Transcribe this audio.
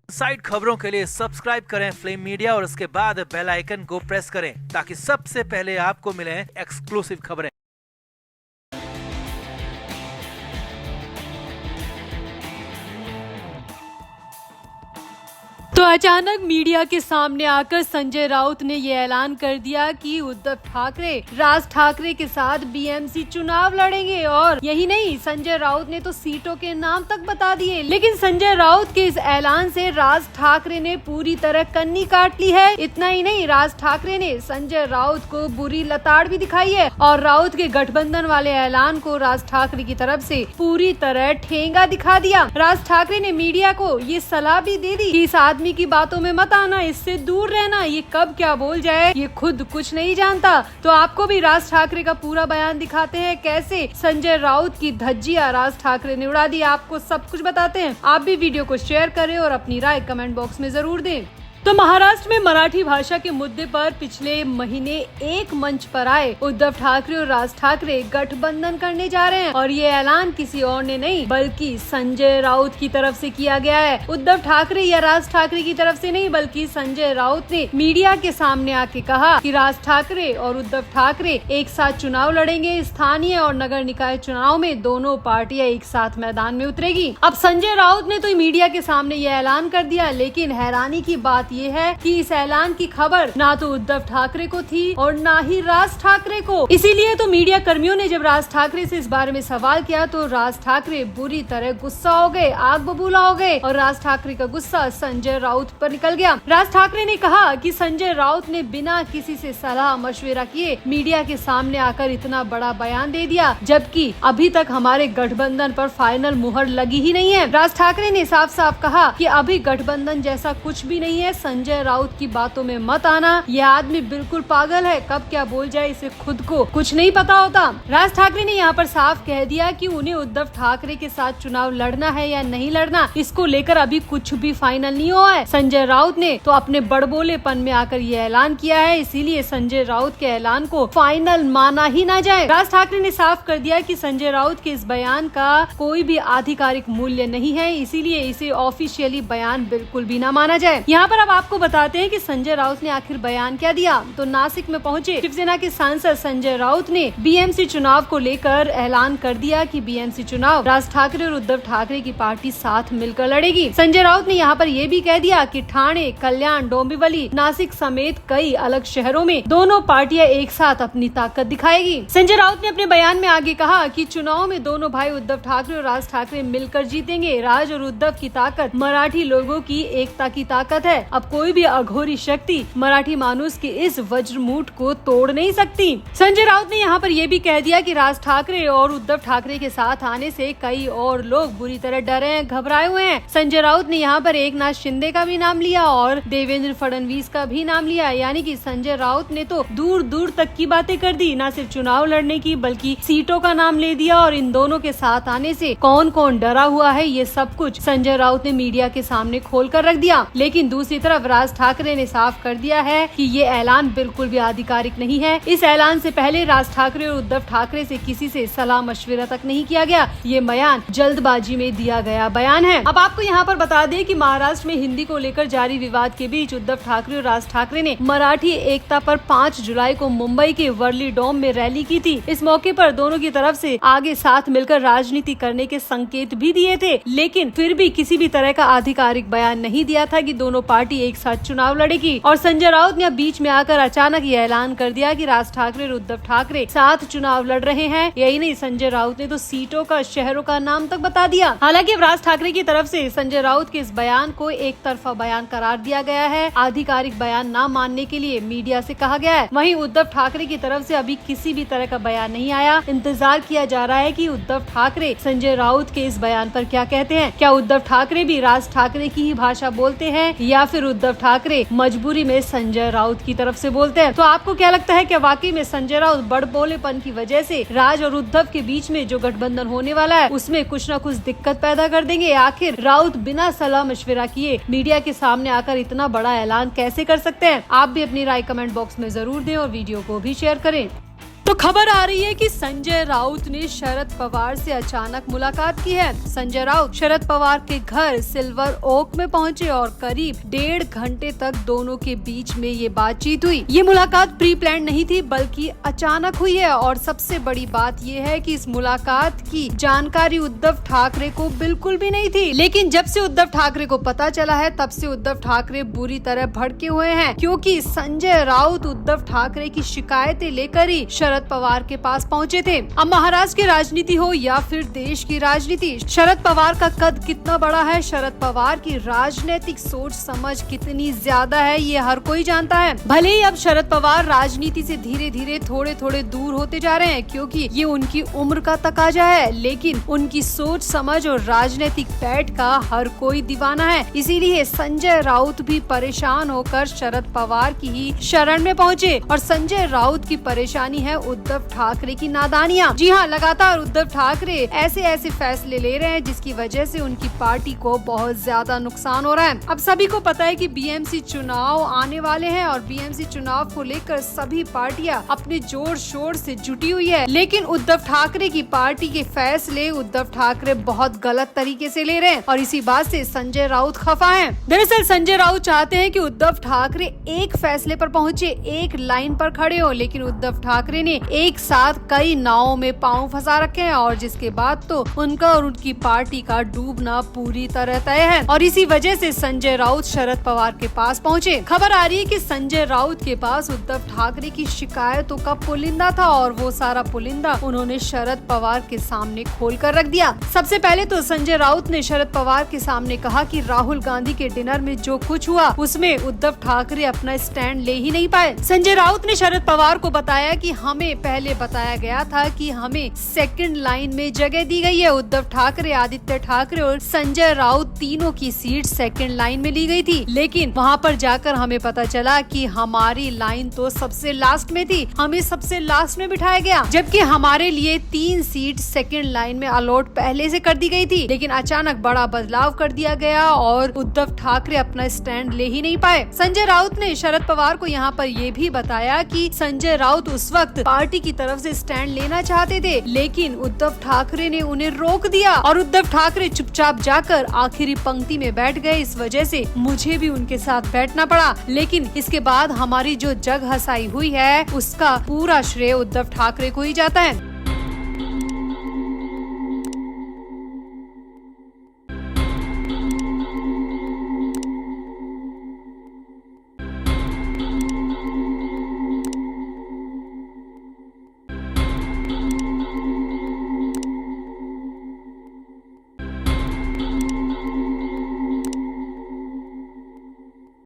Side खबरों के लिए सब्सक्राइब करें फ्लेम मीडिया और उसके बाद बेल आइकन को प्रेस करें ताकि सबसे पहले आपको मिले एक्सक्लूसिव खबरें। तो अचानक मीडिया के सामने आकर संजय राउत ने ये ऐलान कर दिया कि उद्धव ठाकरे राज ठाकरे के साथ बीएमसी चुनाव लड़ेंगे। और यही नहीं, संजय राउत ने तो सीटों के नाम तक बता दिए। लेकिन संजय राउत के इस ऐलान से राज ठाकरे ने पूरी तरह कन्नी काट ली है। इतना ही नहीं, राज ठाकरे ने संजय राउत को बुरी लताड़ भी दिखाई है और राउत के गठबंधन वाले ऐलान को राज ठाकरे की तरफ से पूरी तरह ठेंगा दिखा दिया। राज ठाकरे ने मीडिया को ये सलाह भी दे दी कि इस आदमी की बातों में मत आना, इससे दूर रहना, ये कब क्या बोल जाए ये खुद कुछ नहीं जानता। तो आपको भी राज ठाकरे का पूरा बयान दिखाते हैं, कैसे संजय राउत की धज्जियां राज ठाकरे ने उड़ा दी। आपको सब कुछ बताते हैं। आप भी वीडियो को शेयर करें और अपनी राय कमेंट बॉक्स में जरूर दें। तो महाराष्ट्र में मराठी भाषा के मुद्दे पर पिछले महीने एक मंच पर आए उद्धव ठाकरे और राज ठाकरे गठबंधन करने जा रहे हैं और ये ऐलान किसी और ने नहीं बल्कि संजय राउत की तरफ से किया गया है। उद्धव ठाकरे या राज ठाकरे की तरफ से नहीं बल्कि संजय राउत ने मीडिया के सामने आके कहा कि राज ठाकरे और उद्धव ठाकरे एक साथ चुनाव लड़ेंगे। स्थानीय और नगर निकाय चुनाव में दोनों पार्टियां एक साथ मैदान में उतरेगी। अब संजय राउत ने तो मीडिया के सामने ये ऐलान कर दिया, लेकिन हैरानी की बात ये है कि इस ऐलान की खबर ना तो उद्धव ठाकरे को थी और ना ही राज ठाकरे को। इसीलिए तो मीडिया कर्मियों ने जब राज ठाकरे से इस बारे में सवाल किया तो राज ठाकरे बुरी तरह गुस्सा हो गए, आग बबूला हो गए और राज ठाकरे का गुस्सा संजय राउत पर निकल गया। राज ठाकरे ने कहा कि संजय राउत ने बिना किसी से सलाह मशविरा किए मीडिया के सामने आकर इतना बड़ा बयान दे दिया, जबकि अभी तक हमारे गठबंधन पर फाइनल मुहर लगी ही नहीं है। राज ठाकरे ने साफ साफ कहा कि अभी गठबंधन जैसा कुछ भी नहीं है। संजय राउत की बातों में मत आना, यह आदमी बिल्कुल पागल है, कब क्या बोल जाए इसे खुद को कुछ नहीं पता होता। राज ठाकरे ने यहाँ पर साफ कह दिया कि उन्हें उद्धव ठाकरे के साथ चुनाव लड़ना है या नहीं लड़ना, इसको लेकर अभी कुछ भी फाइनल नहीं हुआ है। संजय राउत ने तो अपने बड़बोलेपन में आकर ये ऐलान किया है, इसीलिए संजय राउत के ऐलान को फाइनल माना ही ना जाए। राज ठाकरे ने साफ कर दिया कि संजय राउत के इस बयान का कोई भी आधिकारिक मूल्य नहीं है, इसीलिए इसे ऑफिशियली बयान बिल्कुल भी ना माना जाए। यहाँ पर अब आपको बताते हैं कि संजय राउत ने आखिर बयान क्या दिया। तो नासिक में पहुंचे शिवसेना के सांसद संजय राउत ने बीएमसी चुनाव को लेकर ऐलान कर दिया कि बीएमसी चुनाव राज ठाकरे और उद्धव ठाकरे की पार्टी साथ मिलकर लड़ेगी। संजय राउत ने यहाँ पर यह भी कह दिया कि ठाणे, कल्याण, डोंबिवली, नासिक समेत कई अलग शहरों में दोनों पार्टियां एक साथ अपनी ताकत दिखाएगी। संजय राउत ने अपने बयान में आगे कहा कि चुनाव में दोनों भाई उद्धव ठाकरे और राज ठाकरे मिलकर जीतेंगे। राज और उद्धव की ताकत मराठी लोगों की एकता की ताकत है। अब कोई भी अघोरी शक्ति मराठी मानुस के इस वज्रमूठ को तोड़ नहीं सकती। संजय राउत ने यहाँ पर यह भी कह दिया कि राज ठाकरे और उद्धव ठाकरे के साथ आने से कई और लोग बुरी तरह डरे हैं, घबराए हुए हैं। संजय राउत ने यहाँ पर एकनाथ शिंदे का भी नाम लिया और देवेंद्र फडणवीस का भी नाम लिया, यानी कि संजय राउत ने तो दूर दूर तक की बातें कर दी, न सिर्फ चुनाव लड़ने की बल्कि सीटों का नाम ले दिया और इन दोनों के साथ आने से कौन कौन डरा हुआ है ये सब कुछ संजय राउत ने मीडिया के सामने खोल कर रख दिया। लेकिन दूसरी तरफ राज ठाकरे ने साफ कर दिया है कि ये ऐलान बिल्कुल भी आधिकारिक नहीं है। इस ऐलान से पहले राज ठाकरे और उद्धव ठाकरे से किसी से सलाह मशविरा तक नहीं किया गया। ये बयान जल्दबाजी में दिया गया बयान है। अब आपको यहाँ पर बता दें कि महाराष्ट्र में हिंदी को लेकर जारी विवाद के बीच उद्धव ठाकरे और राज ठाकरे ने मराठी एकता पर 5 जुलाई को मुंबई के वर्ली डोम में रैली की थी। इस मौके पर दोनों की तरफ से आगे साथ मिलकर राजनीति करने के संकेत भी दिए थे, लेकिन फिर भी किसी भी तरह का आधिकारिक बयान नहीं दिया था कि दोनों पार्टी एक साथ चुनाव लड़ेगी। और संजय राउत ने बीच में आकर अचानक ये ऐलान कर दिया कि राज ठाकरे और उद्धव ठाकरे साथ चुनाव लड़ रहे हैं। यही नहीं, संजय राउत ने तो सीटों का, शहरों का नाम तक बता दिया। हालांकि राज ठाकरे की तरफ से संजय राउत के इस बयान को एक तरफा बयान करार दिया गया है। आधिकारिक बयान न मानने के लिए मीडिया से कहा गया है। वहीं उद्धव ठाकरे की तरफ से अभी किसी भी तरह का बयान नहीं आया। इंतजार किया जा रहा है कि उद्धव ठाकरे संजय राउत के इस बयान पर क्या कहते हैं। क्या उद्धव ठाकरे भी राज ठाकरे की ही भाषा बोलते हैं या फिर उद्धव ठाकरे मजबूरी में संजय राउत की तरफ से बोलते हैं। तो आपको क्या लगता है, क्या वाकई में संजय राउत बड़बोलेपन की वजह से राज और उद्धव के बीच में जो गठबंधन होने वाला है उसमें कुछ न कुछ दिक्कत पैदा कर देंगे? आखिर राउत बिना सलाह मशविरा किए मीडिया के सामने आकर इतना बड़ा ऐलान कैसे कर सकते हैं? आप भी अपनी राय कमेंट बॉक्स में जरूर दें और वीडियो को भी शेयर करें। तो खबर आ रही है कि संजय राउत ने शरद पवार से अचानक मुलाकात की है। संजय राउत शरद पवार के घर सिल्वर ओक में पहुंचे और करीब 1.5 घंटे तक दोनों के बीच में ये बातचीत हुई। ये मुलाकात प्री प्लान नहीं थी बल्कि अचानक हुई है और सबसे बड़ी बात ये है कि इस मुलाकात की जानकारी उद्धव ठाकरे को बिल्कुल भी नहीं थी। लेकिन जब से उद्धव ठाकरे को पता चला है तब से उद्धव ठाकरे बुरी तरह भड़के हुए हैं, क्योंकि संजय राउत उद्धव ठाकरे की शिकायतें लेकर ही शरद पवार के पास पहुंचे थे। अब महाराष्ट्र की राजनीति हो या फिर देश की राजनीति, शरद पवार का कद कितना बड़ा है, शरद पवार की राजनीतिक सोच समझ कितनी ज्यादा है, ये हर कोई जानता है। भले ही अब शरद पवार राजनीति से धीरे धीरे थोड़े थोड़े दूर होते जा रहे हैं क्योंकि ये उनकी उम्र का तकाजा है, लेकिन उनकी सोच समझ और राजनीतिक पैठ का हर कोई दीवाना है। इसीलिए संजय राउत भी परेशान होकर शरद पवार की ही शरण में पहुंचे और संजय राउत की परेशानी है उद्धव ठाकरे की नादानियां। जी हाँ, लगातार उद्धव ठाकरे ऐसे ऐसे फैसले ले रहे हैं जिसकी वजह से उनकी पार्टी को बहुत ज्यादा नुकसान हो रहा है। अब सभी को पता है कि बीएमसी चुनाव आने वाले हैं और बीएमसी चुनाव को लेकर सभी पार्टियां अपने जोर शोर से जुटी हुई है, लेकिन उद्धव ठाकरे की पार्टी के फैसले उद्धव ठाकरे बहुत गलत तरीके से ले रहे हैं और इसी बात से संजय राउत खफा है। दरअसल संजय राउत चाहते हैं कि उद्धव ठाकरे एक फैसले पर पहुंचे, एक लाइन पर खड़े हो, लेकिन उद्धव ठाकरे ने एक साथ कई नावों में पांव फंसा रखे हैं और जिसके बाद तो उनका और उनकी पार्टी का डूबना पूरी तरह तय है और इसी वजह से संजय राउत शरद पवार के पास पहुंचे। खबर आ रही है कि संजय राउत के पास उद्धव ठाकरे की शिकायतों का पुलिंदा था और वो सारा पुलिंदा उन्होंने शरद पवार के सामने खोल कर रख दिया। सबसे पहले तो संजय राउत ने शरद पवार के सामने कहा कि राहुल गांधी के डिनर में जो कुछ हुआ उसमें उद्धव ठाकरे अपना स्टैंड ले ही नहीं पाए। संजय राउत ने शरद पवार को बताया कि हमें पहले बताया गया था कि हमें सेकंड लाइन में जगह दी गई है। उद्धव ठाकरे, आदित्य ठाकरे और संजय राउत तीनों की सीट सेकंड लाइन में ली गई थी, लेकिन वहां पर जाकर हमें पता चला कि हमारी लाइन तो सबसे लास्ट में थी, हमें सबसे लास्ट में बिठाया गया, जबकि हमारे लिए 3 सीट सेकंड लाइन में अलॉट पहले से कर दी गई थी। लेकिन अचानक बड़ा बदलाव कर दिया गया और उद्धव ठाकरे अपना स्टैंड ले ही नहीं पाए। संजय राउत ने शरद पवार को यहाँ पर ये भी बताया कि संजय राउत उस वक्त पार्टी की तरफ से स्टैंड लेना चाहते थे, लेकिन उद्धव ठाकरे ने उन्हें रोक दिया और उद्धव ठाकरे चुपचाप जाकर आखिरी पंक्ति में बैठ गए। इस वजह से मुझे भी उनके साथ बैठना पड़ा, लेकिन इसके बाद हमारी जो जग हंसाई हुई है उसका पूरा श्रेय उद्धव ठाकरे को ही जाता है।